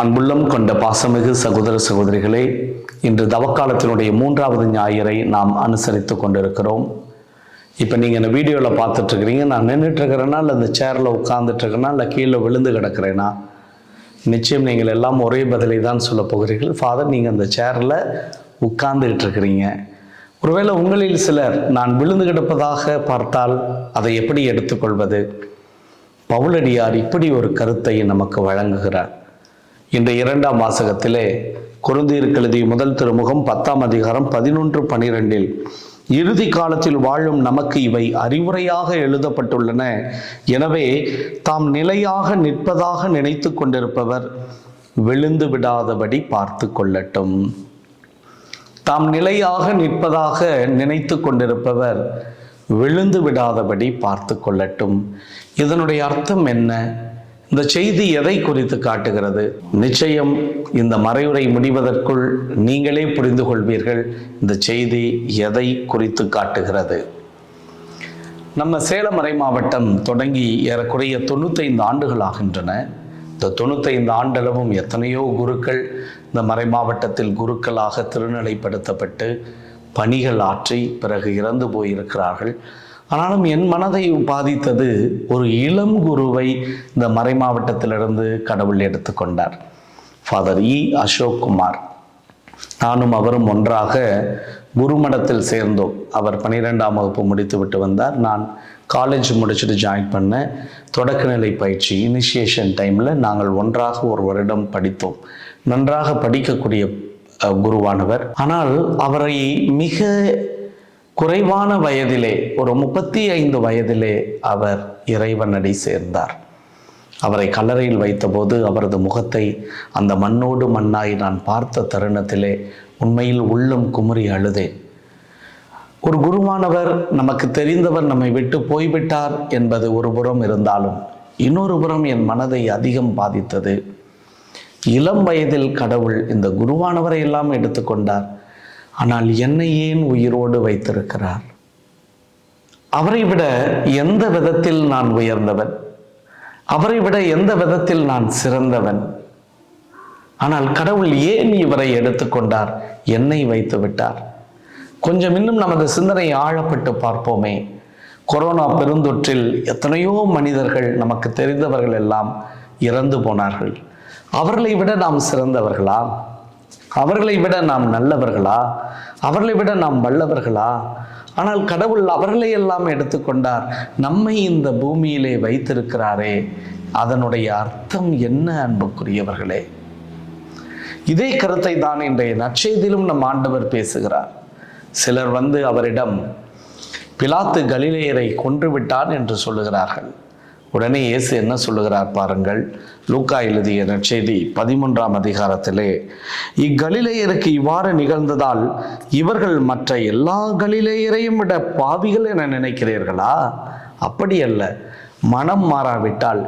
அன்புள்ளம் கொண்ட பாசமிகு சகோதர சகோதரிகளே, இன்று தவக்காலத்தினுடைய 3வது ஞாயிறை நாம் அனுசரித்து கொண்டிருக்கிறோம். இப்போ நீங்கள் இந்த வீடியோவில் பார்த்துட்ருக்கிறீங்க, நான் நின்றுட்டுருக்கிறேன்னா இல்லை இந்த சேரில் உட்காந்துட்ருக்கேன்னா இல்லை கீழே விழுந்து கிடக்கிறேன்னா, நிச்சயம் நீங்கள் எல்லாம் ஒரே பதிலை தான் சொல்ல போகிறீர்கள். ஃபாதர், நீங்கள் அந்த சேரில் உட்கார்ந்துக்கிட்டு இருக்கிறீங்க. ஒருவேளை உங்களில் சிலர் நான் விழுந்து கிடப்பதாக பார்த்தால் அதை எப்படி எடுத்துக்கொள்வது? பவுலடியார் இப்படி ஒரு கருத்தை நமக்கு வழங்குகிறார். இந்த 2ஆம் வாசகத்திலே கொரிந்தியருக்கு எழுதிய முதல் திருமுகம் 10ஆம் அதிகாரம் 11-12 இறுதி காலத்தில் வாழும் நமக்கு இவை அறிவுரையாக எழுதப்பட்டுள்ளன. எனவே தாம் நிலையாக நிற்பதாக நினைத்து கொண்டிருப்பவர் விழுந்து விடாதபடி பார்த்து கொள்ளட்டும். தாம் நிலையாக நிற்பதாக நினைத்து கொண்டிருப்பவர் விழுந்து விடாதபடி பார்த்து கொள்ளட்டும். இதனுடைய அர்த்தம் என்ன? இந்த செய்தி எதை குறித்து காட்டுகிறது? நிச்சயம் இந்த மறைவுரை முடிவதற்குள் நீங்களே புரிந்து கொள்வீர்கள் இந்த செய்தி எதை குறித்து காட்டுகிறது. நம்ம சேலம் மறை மாவட்டம் தொடங்கி ஏறக்குறைய 95 ஆண்டுகள் ஆகின்றன. இந்த 95 ஆண்டளவும் எத்தனையோ குருக்கள் இந்த மறை மாவட்டத்தில் குருக்களாக திருநிலைப்படுத்தப்பட்டு பணிகள் ஆற்றி பிறகு இறந்து போயிருக்கிறார்கள். ஆனாலும் என் மனதை பாதித்தது ஒரு இளம் குருவை இந்த மறை மாவட்டத்திலிருந்து கடவுள் எடுத்துக்கொண்டார். ஃபாதர் அசோக் குமார். நானும் அவரும் ஒன்றாக குருமடத்தில் சேர்ந்தோம். அவர் 12ஆம் வகுப்பு முடித்து விட்டு வந்தார். நான் காலேஜ் முடிச்சுட்டு ஜாயின் பண்ணேன். தொடக்கநிலை பயிற்சி இனிஷியேஷன் டைமில் நாங்கள் ஒன்றாக ஒரு வருடம் படித்தோம். நன்றாக படிக்கக்கூடிய குருவானவர். ஆனால் அவரை மிக குறைவான வயதிலே, ஒரு 35 வயதிலே அவர் இறைவனடி சேர்ந்தார். அவரை கல்லறையில் வைத்தபோது அவரது முகத்தை அந்த மண்ணோடு மண்ணாய் நான் பார்த்த தருணத்திலே உண்மையில் உள்ளம் குமுறி அழுதேன். ஒரு குருவானவர், நமக்கு தெரிந்தவர் நம்மை விட்டு போய்விட்டார் என்பது ஒரு புறம் இருந்தாலும், இன்னொரு புறம் என் மனதை அதிகம் பாதித்தது. இளம் வயதில் கடவுள் இந்த குருவானவரை எல்லாம் எடுத்துக்கொண்டார். ஆனால் என்னை ஏன் உயிரோடு வைத்திருக்கிறார்? அவரை விட எந்த விதத்தில் நான் உயர்ந்தவன்? அவரை விட எந்த விதத்தில் நான் சிறந்தவன்? ஆனால் கடவுள் ஏன் இவரை எடுத்துக்கொண்டார், என்னை வைத்து விட்டார்? கொஞ்சம் இன்னும் நமது சிந்தனை ஆழப்பட்டு பார்ப்போமே. கொரோனா பெருந்தொற்றில் எத்தனையோ மனிதர்கள், நமக்கு தெரிந்தவர்கள் எல்லாம் இறந்து போனார்கள். அவர்களை விட நாம் சிறந்தவர்களா? அவர்களை விட நாம் நல்லவர்களா? அவர்களை விட நாம் வல்லவர்களா? ஆனால் கடவுள் அவர்களை எல்லாம் எடுத்துக்கொண்டார். நம்மை இந்த பூமியிலே வைத்திருக்கிறாரே, அதனுடைய அர்த்தம் என்ன அன்புக்குரியவர்களே? இதே கருத்தை தான் இன்றைய நற்செய்தியிலும் நம் ஆண்டவர் பேசுகிறார். சிலர் வந்து அவரிடம் பிலாத்து கலிலேயரை கொன்று விட்டான் என்று சொல்லுகிறார்கள். உடனே இயேசு என்ன சொல்லுகிறார் பாருங்கள். லூக்கா எழுதிய நற்செய்தி 13ஆம் அதிகாரத்திலே, இக்கலிலேயருக்கு இவ்வாறு நிகழ்ந்ததால் இவர்கள் மற்ற எல்லா கலிலேயரையும் விட பாவிகள் என நினைக்கிறீர்களா? அப்படி அல்ல, மனம் மாறாவிட்டால்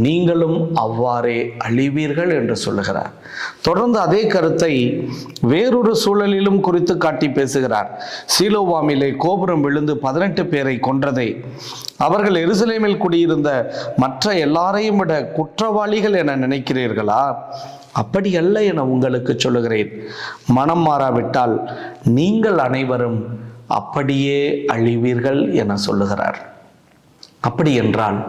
நீங்களும் அவ்வாறே அழிவீர்கள் என்று சொல்லுகிறார். தொடர்ந்து அதே கருத்தை வேறொரு சூழலிலும் குறித்து காட்டி பேசுகிறார். சீலோவாமிலே கோபுரம் விழுந்து 18 பேரை கொன்றதை அவர்கள் எருசலேமில் குடியிருந்த மற்ற எல்லாரையும் விட குற்றவாளிகள் என நினைக்கிறீர்களா? அப்படி அல்ல என உங்களுக்கு சொல்லுகிறேன். மனம் மாறாவிட்டால் நீங்கள் அனைவரும் அப்படியே அழிவீர்கள் என சொல்லுகிறார். அப்படி என்றால்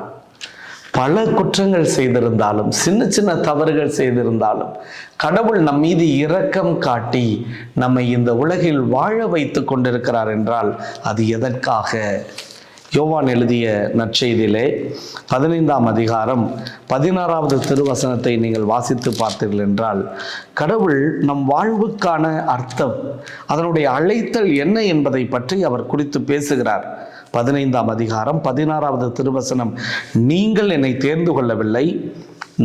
பல குற்றங்கள் செய்திருந்தாலும், சின்ன சின்ன தவறுகள் செய்திருந்தாலும், கடவுள் நம் மீது இரக்கம் காட்டி நம்மை இந்த உலகில் வாழ வைத்து கொண்டிருக்கிறார் என்றால் அது எதற்காக? யோவான் எழுதிய நற்செய்தியிலே 15ஆம் அதிகாரம் 16வது திருவசனத்தை நீங்கள் வாசித்து பார்த்தீர்கள் என்றால், கடவுள் நம் வாழ்வுக்கான அர்த்தம், அதனுடைய அழைத்தல் என்ன என்பதை பற்றி அவர் குறித்து பேசுகிறார். 15ஆம் அதிகாரம் 16வது திருவசனம், நீங்கள் என்னை தேர்ந்து கொள்ளவில்லை,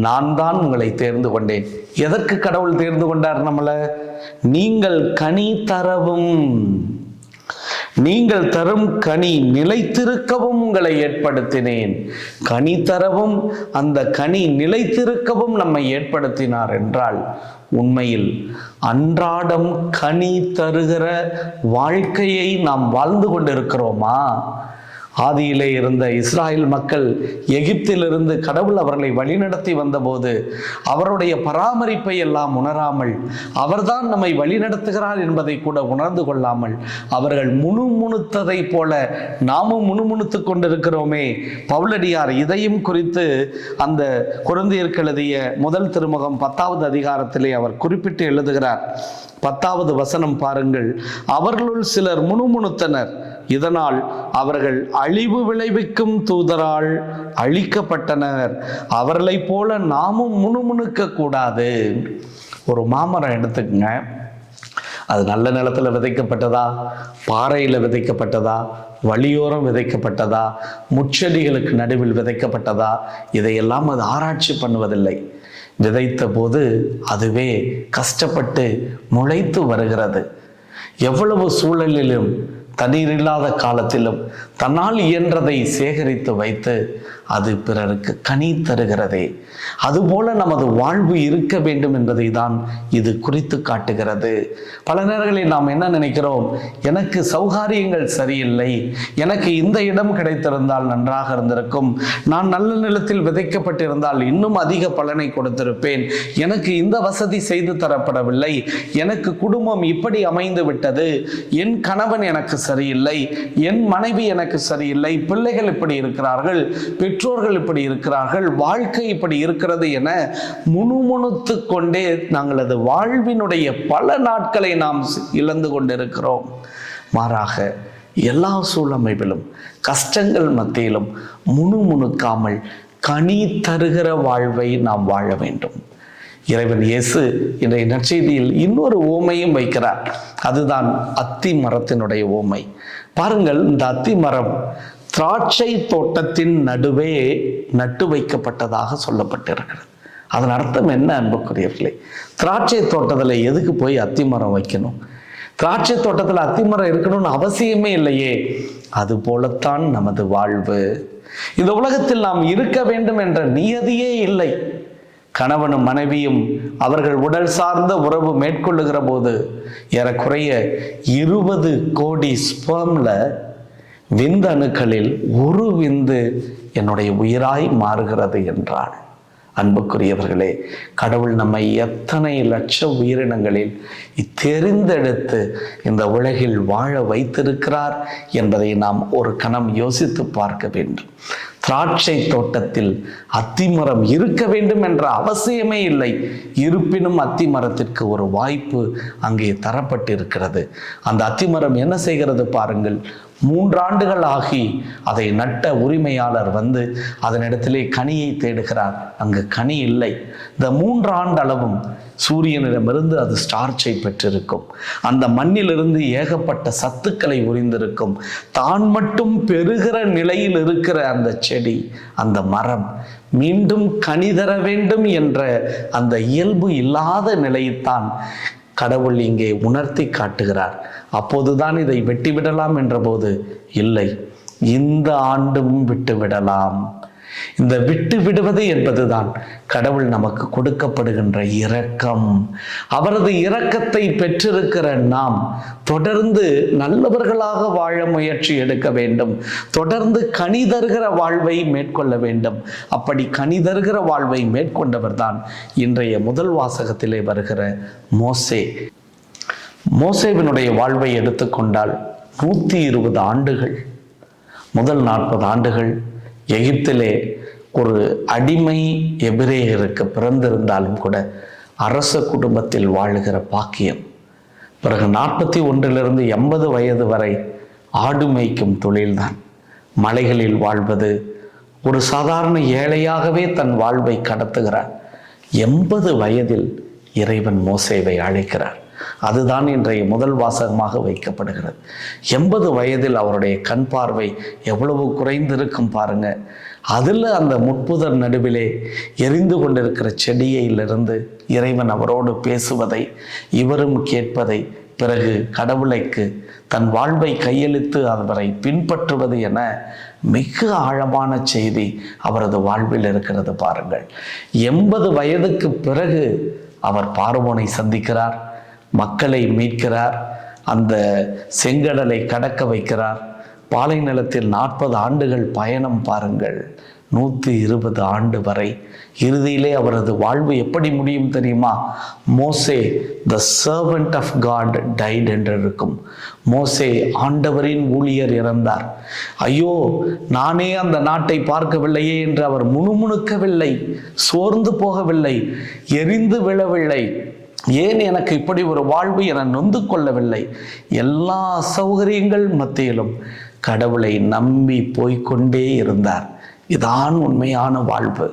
நான் தான் உங்களை தேர்ந்து கொண்டேன். எதற்கு கடவுள் தேர்ந்து கொண்டார் நம்மளை? நீங்கள் கனி தரவும், நீங்கள் தரும் கனி நிலைத்திருக்கவும் உங்களை ஏற்படுத்தினேன். கனி தரவும், அந்த கனி நிலைத்திருக்கவும் நம்மை ஏற்படுத்தினார் என்றால், உண்மையில் அன்றாடம் கனி தருகிற வாழ்க்கையை நாம் வாழ்ந்து கொண்டிருக்கிறோமா? ஆதியிலே இருந்த இஸ்ராயல் மக்கள் எகிப்திலிருந்து கடவுள் அவர்களை வழிநடத்தி வந்தபோது அவருடைய பராமரிப்பை எல்லாம் உணராமல், அவர்தான் நம்மை வழிநடத்துகிறார் என்பதை கூட உணர்ந்து கொள்ளாமல் அவர்கள் முணுமுணுத்ததை போல நாமும் முணுமுணுத்து கொண்டிருக்கிறோமே. பவுலடியார் இதையும் குறித்து அந்த கொரிந்தியருக்கு எழுதிய முதல் திருமுகம் 10வது அதிகாரத்திலே அவர் குறிப்பிட்டு எழுதுகிறார். 10வது வசனம் பாருங்கள். அவர்களுள் சிலர் முணுமுணுத்தனர், இதனால் அவர்கள் அழிவு விளைவிக்கும் தூதரால் அழிக்கப்பட்டனர். அவர்களைப் போல நாமும் முணுமுணுக்க கூடாது. ஒரு மாமரம் எடுத்துக்கங்க. அது நல்ல நிலத்தில் விதைக்கப்பட்டதா, பாறையில் விதைக்கப்பட்டதா, வழியோரம் விதைக்கப்பட்டதா, முச்செடிகளுக்கு நடுவில் விதைக்கப்பட்டதா, இதையெல்லாம் அது ஆராய்ச்சி பண்ணுவதில்லை. விதைத்த போது அதுவே கஷ்டப்பட்டு முளைத்து வருகிறது. எவ்வளவு சூழலிலும் தண்ணீர் இல்லாத காலத்திலும் தன்னால் இயன்றதை சேகரித்து வைத்து அது பிறருக்கு கனி தருகிறதே. அதுபோல நமது வாழ்வு இருக்க வேண்டும் என்பதை தான் இது குறித்து காட்டுகிறது. பல நேரங்களில் நாம் என்ன நினைக்கிறோம், எனக்கு சௌகாரியங்கள் சரியில்லை, எனக்கு இந்த இடம் கிடைத்திருந்தால் நன்றாக இருந்திருக்கும், நான் நல்ல நிலத்தில் விதைக்கப்பட்டிருந்தால் இன்னும் அதிக பலனை கொடுத்திருப்பேன், எனக்கு இந்த வசதி செய்து தரப்படவில்லை, எனக்கு குடும்பம் இப்படி அமைந்து விட்டது, என் கணவன் எனக்கு சரியில்லை, என் மனைவி எனக்கு சரியில்லை, பிள்ளைகள் இப்படி இருக்கிறார்கள், பெற்றோர்கள் இப்படி இருக்கிறார்கள், வாழ்க்கை இப்படி இருக்கிறது என முணுமுணுத்து கொண்டே நாங்களது வாழ்வினுடைய பல நாட்களை நாம் இழந்து கொண்டிருக்கிறோம். மாறாக எல்லா சூழமைவிலும் கஷ்டங்கள் மத்தியிலும் முணுமுணுக்காமல் கனி தருகிற வாழ்வை நாம் வாழ வேண்டும். இறைவன் இயேசு இன்றைய நற்செய்தியில் இன்னொரு ஓமையும் வைக்கிறார். அதுதான் அத்தி மரத்தினுடைய ஓமை. பாருங்கள், இந்த அத்தி மரம் திராட்சை தோட்டத்தின் நடுவே நட்டு வைக்கப்பட்டதாக சொல்லப்பட்டிருக்கிறது. அதன் அர்த்தம் என்ன அன்புக்குரியவர்களே? திராட்சை தோட்டத்தில் எதுக்கு போய் அத்தி மரம் வைக்கணும்? திராட்சை தோட்டத்தில் அத்தி மரம் இருக்கணும்னு அவசியமே இல்லையே. அது போலத்தான் நமது வாழ்வு. இந்த உலகத்தில் நாம் இருக்க வேண்டும் என்ற நியதியே இல்லை. கணவனும் மனைவியும் அவர்கள் உடல் சார்ந்த உறவு மேற்கொள்ளுகிற போது ஏறக்குறைய 20 கோடி ஸ்பெர்ம்ல விந்தணுக்களில் ஒரு விந்து என்னுடைய உயிராய் மாறுகிறது என்றால், அன்புக்குரியவர்களே, கடவுள் நம்மை எத்தனை லட்ச உயிரினங்களில் தெரிந்தெடுத்து இந்த உலகில் வாழ வைத்திருக்கிறார் என்பதை நாம் ஒரு கணம் யோசித்து பார்க்க வேண்டும். திராட்சை தோட்டத்தில் அத்திமரம் இருக்க வேண்டும் என்ற அவசியமே இல்லை. இருப்பினும் அத்திமரத்திற்கு ஒரு வாய்ப்பு அங்கே தரப்பட்டிருக்கிறது. அந்த அத்திமரம் என்ன செய்கிறது பாருங்கள். 3 ஆண்டுகள் ஆகி அதை நட்ட உரிமையாளர் வந்து அதனிடத்திலே கனியை தேடுகிறார். அங்கு கனி இல்லை. இந்த 3 ஆண்டு அளவும் சூரியனிடமிருந்து அது ஸ்டார்ச்சை பெற்றிருக்கும். அந்த மண்ணிலிருந்து ஏகப்பட்ட சத்துக்களை உறிந்திருக்கும். தான் மட்டும் பெறுகிற நிலையில் இருக்கிற அந்த செடி, அந்த மரம் மீண்டும் கனி தர வேண்டும் என்ற அந்த இயல்பு இல்லாத நிலையைத்தான் கடவுள் இங்கே உணர்த்தி காட்டுகிறார். அப்போதுதான் இதை வெட்டிவிடலாம் என்ற போது, இல்லை, இந்த ஆண்டும் விட்டுவிடலாம். இந்த விட்டு விடுவது என்பதுதான் கடவுள் நமக்கு கொடுக்கப்படுகின்ற இரக்கம். அவரது இரக்கத்தை பெற்றிருக்கிற நாம் தொடர்ந்து நல்லவர்களாக வாழ முயற்சி எடுக்க வேண்டும். தொடர்ந்து கனி தருகிற வாழ்வை மேற்கொள்ள வேண்டும். அப்படி கனி தருகிற வாழ்வை மேற்கொண்டவர் தான் இன்றைய முதல் வாசகத்திலே வருகிற மோசே. மோசேவினுடைய வாழ்வை எடுத்துக்கொண்டால் 120 ஆண்டுகள், முதல் 40 ஆண்டுகள் எகிப்திலே ஒரு அடிமை எபிரேயருக்கு பிறந்திருந்தாலும் கூட அரச குடும்பத்தில் வாழுகிற பாக்கியம். பிறகு 41 80 வயது வரை ஆடு மேய்க்கும் தொழில்தான். மலைகளில் வாழ்வது, ஒரு சாதாரண ஏழையாகவே தன் வாழ்வை கடத்துகிறார். 80 வயதில் இறைவன் மோசேவை அழைக்கிறார். அதுதான் இன்றைய முதல் வாசகமாக வைக்கப்படுகிறது. 80 வயதில் அவருடைய கண் பார்வை எவ்வளவு குறைந்திருக்கும் பாருங்க. அதில் அந்த முட்புதர் நடுவிலே எரிந்து கொண்டிருக்கிற செடியிலிருந்து இறைவன் அவரோடு பேசுவதை இவரும் கேட்பதை, பிறகு கடவுளைக்கு தன் வாழ்வை கையளித்து அவரை பின்பற்றுவது என மிக ஆழமான செய்தி அவரது வாழ்வில் இருக்கிறது பாருங்கள். 80 வயதுக்கு பிறகு அவர் பார்வோனை சந்திக்கிறார், மக்களை மீட்கிறார், அந்த செங்கடலை கடக்க வைக்கிறார், பாலை நிலத்தில் 40 ஆண்டுகள் பயணம் பாருங்கள், 120 ஆண்டு வரை. இறுதியிலே அவரது வாழ்வு எப்படி முடியும் தெரியுமா? Mose the servant of God டைட் என்று இருக்கும். மோசே ஆண்டவரின் ஊழியர் இறந்தார். ஐயோ, நானே அந்த நாட்டை பார்க்கவில்லையே என்று அவர் முணுமுணுக்கவில்லை, சோர்ந்து போகவில்லை, எரிந்து விழவில்லை. ஏன் எனக்கு இப்படி ஒரு வாழ்வு என நொந்து கொள்ளவில்லை. எல்லா சௌகரியங்கள் மத்தியிலும் கடவுளை நம்பி போய்கொண்டே இருந்தார். இதான் உண்மையான வாழ்வு.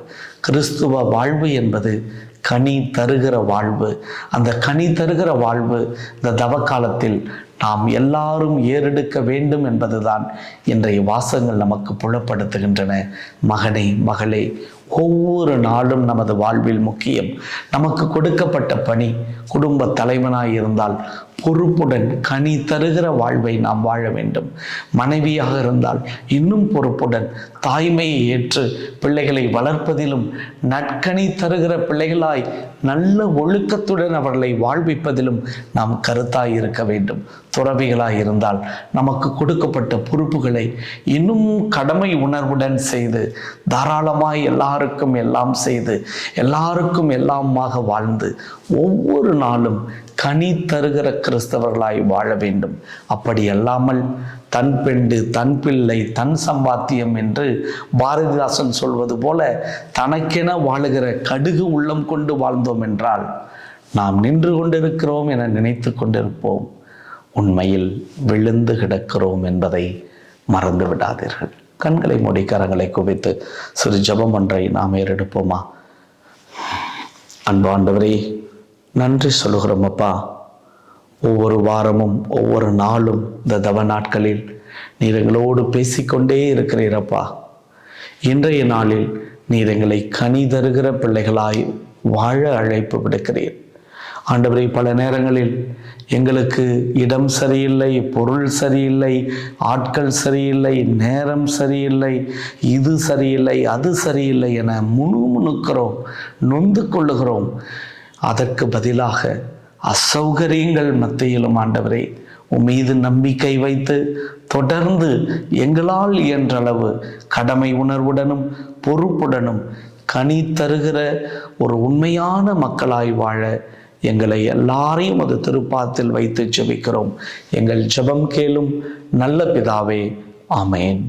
கிறிஸ்துவ வாழ்வு என்பது கனி தருகிற வாழ்வு. அந்த கனி தருகிற வாழ்வு இந்த தவக்காலத்தில் நாம் எல்லாரும் ஏறெடுக்க வேண்டும் என்பதுதான் இன்றைய வாசகங்கள் நமக்கு புலப்படுத்துகின்றன. மகனே, மகளே, ஒவ்வொரு நாளும் நமது வாழ்வில் முக்கியம். நமக்கு கொடுக்கப்பட்ட பணி, குடும்ப தலைவனாய் இருந்தால் பொறுப்புடன் கனி தருகிற வாழ்வை நாம் வாழ வேண்டும். மனைவியாக இருந்தால் இன்னும் பொறுப்புடன் தாய்மையை ஏற்று பிள்ளைகளை வளர்ப்பதிலும் நற்கனி தருகிற பிள்ளைகளாய் நல்ல ஒழுக்கத்துடன் அவர்களை வாழ்விப்பதிலும் நாம் கருத்தாய் இருக்க வேண்டும். துறவிகளாய் இருந்தால் நமக்கு கொடுக்கப்பட்ட பொறுப்புகளை இன்னும் கடமை உணர்வுடன் செய்து தாராளமாய் எல்லாருக்கும் எல்லாம் செய்து எல்லாருக்கும் எல்லாமாக வாழ்ந்து ஒவ்வொரு நாளும் கனி தருகிற கிறிஸ்தவர்களாய் வாழ வேண்டும். அப்படி அல்லாமல் தன் பெண்டு, தன் பிள்ளை, தன் சம்பாத்தியம் என்று பாரதிதாசன் சொல்வது போல தனக்கென வாழுகிற கடுகு உள்ளம் கொண்டு வாழ்ந்தோம் என்றால் நாம் நின்று கொண்டிருக்கிறோம் என நினைத்து கொண்டிருப்போம். உண்மையில் விழுந்து கிடக்கிறோம் என்பதை மறந்து விடாதீர்கள். கண்களை மூடி கரங்களை குவித்து சிறு ஜெபம் ஒன்றை நாம் ஏறெடுப்போமா? அன்பு ஆண்டவரே, நன்றி சொல்லுகிறோம் அப்பா. ஒவ்வொரு வாரமும் ஒவ்வொரு நாளும் இந்த தவ நாட்களில் நீர் எங்களோடு பேசிக்கொண்டே இருக்கிறீரப்பா. இன்றைய நாளில் நீர் எங்களை கனி தருகிற பிள்ளைகளாய் வாழ அழைப்பு விடுக்கிறீர். ஆண்டவரே, பல நேரங்களில் எங்களுக்கு இடம் சரியில்லை, பொருள் சரியில்லை, ஆட்கள் சரியில்லை, நேரம் சரியில்லை, இது சரியில்லை, அது சரியில்லை என முணுமுணுக்கிறோம், நொந்து கொள்ளுகிறோம். அதற்கு பதிலாக அசௌகரியங்கள் மத்தியிலும் ஆண்டவரே உம்மீது நம்பிக்கை வைத்து தொடர்ந்து எங்களால் இயன்றளவு கடமை உணர்வுடனும் பொறுப்புடனும் கனி தருகிற ஒரு உண்மையான மக்களாய் வாழ எங்களை எல்லாரையும் அது திருப்பாத்தில் வைத்து ஜெபிக்கிறோம். எங்கள் ஜெபம் கேளும் நல்ல பிதாவே. ஆமேன்.